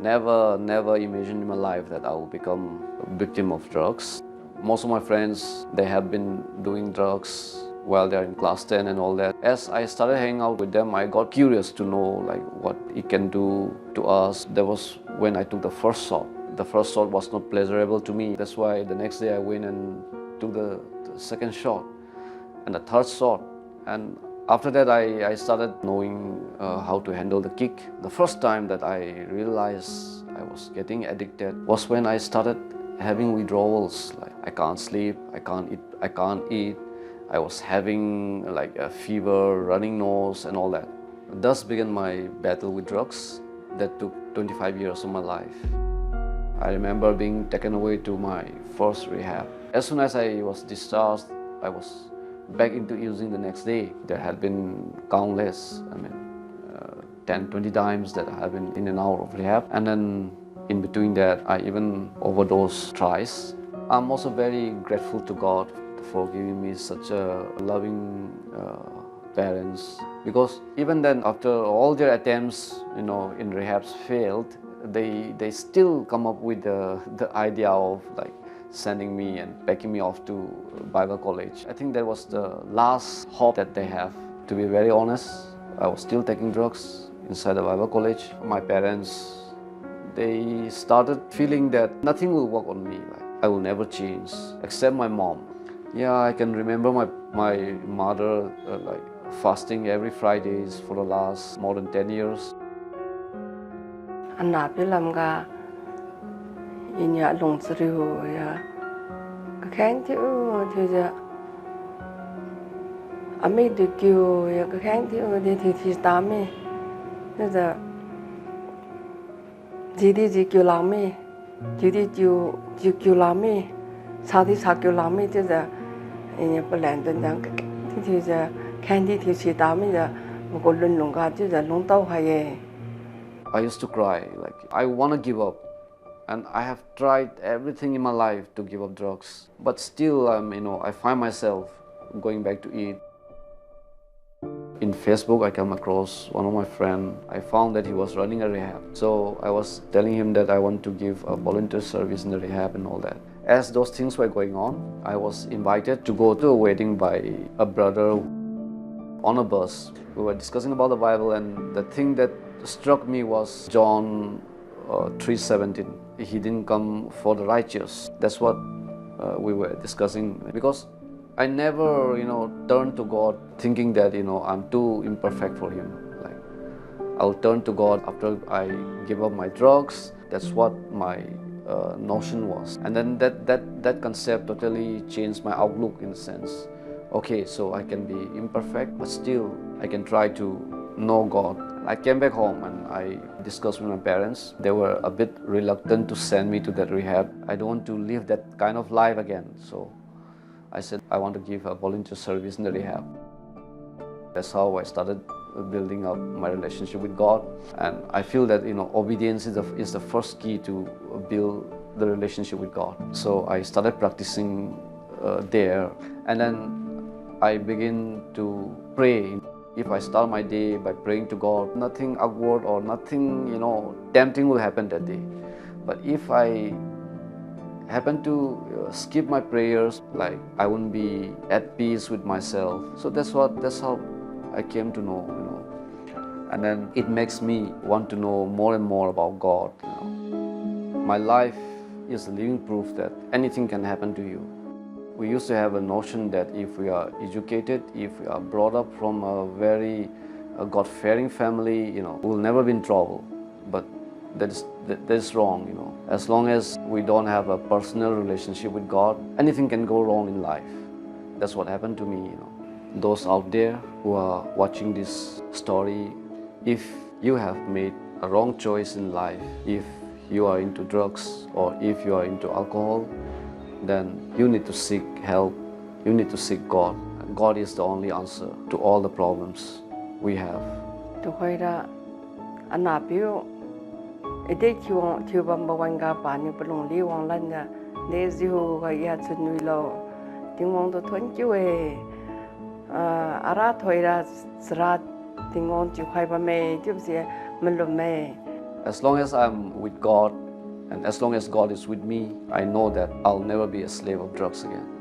never imagined in my life that I will become a victim of drugs. Most of my friends, they have been doing drugs while they're in class 10 and all that. As I started hanging out with them, I got curious to know like what it can do to us. That was when I took the first shot. The first shot was not pleasurable to me. That's why the next day I went and took the second shot and the third shot. And after that, I started knowing how to handle the kick. The first time that I realized I was getting addicted was when I started having withdrawals. Like I can't sleep, I can't eat. I was having like a fever, running nose and all that. Thus began my battle with drugs that took 25 years of my life. I remember being taken away to my first rehab. As soon as I was discharged, I was back into using the next day. There had been countless, 10, 20 times that I have been in and out of rehab. And then in between that, I even overdosed twice. I'm also very grateful to God for giving me such a loving parents. Because even then, after all their attempts, in rehabs failed, they still come up with the idea of like sending me and packing me off to Bible college. I think that was the last hope that they have. To be very honest, I was still taking drugs inside the Bible college. My parents, they started feeling that nothing will work on me. Like I will never change, except my mom. Yeah, I can remember my mother like fasting every Fridays for the last more than 10 years. Anapilamga inya longzriu ya khang thiu thiu ame de kyu ya khang thiu de thi tame na da ji kyu lame ji kyu lame sa kyu lame de da inya plan den dang thi ja khang thi tame da ko lun long ga ji da long tao ha ye. I used to cry, like I want to give up, and I have tried everything in my life to give up drugs, but still I find myself going back to it. In Facebook, I came across one of my friends. I found that he was running a rehab, so I was telling him that I want to give a volunteer service in the rehab and all that. As those things were going on, I was invited to go to a wedding by a brother on a bus. We were discussing about the Bible, and the thing that struck me was John 3:17. He didn't come for the righteous. That's what we were discussing, because I never turned to God thinking that I'm too imperfect for him. Like I'll turn to God after I give up my drugs. That's what my notion was, and then that concept totally changed my outlook in a sense. Okay, so I can be imperfect, but still I can try to know God. I came back home and I discussed with my parents. They were a bit reluctant to send me to that rehab. I don't want to live that kind of life again. So I said I want to give a volunteer service in the rehab. That's how I started building up my relationship with God. And I feel that obedience is the first key to build the relationship with God. So I started practicing there, and then I begin to pray. If I start my day by praying to God, nothing awkward or nothing, tempting will happen that day. But if I happen to skip my prayers, like I wouldn't be at peace with myself. So that's how I came to know, And then it makes me want to know more and more about God. My life is a living proof that anything can happen to you. We used to have a notion that if we are educated, if we are brought up from a very God-fearing family, we'll never be in trouble. But that is wrong, As long as we don't have a personal relationship with God, anything can go wrong in life. That's what happened to me, Those out there who are watching this story, if you have made a wrong choice in life, if you are into drugs or if you are into alcohol, then you need to seek help. You need to seek God. God is the only answer to all the problems we have. As long as I'm with God and as long as God is with me, I know that I'll never be a slave of drugs again.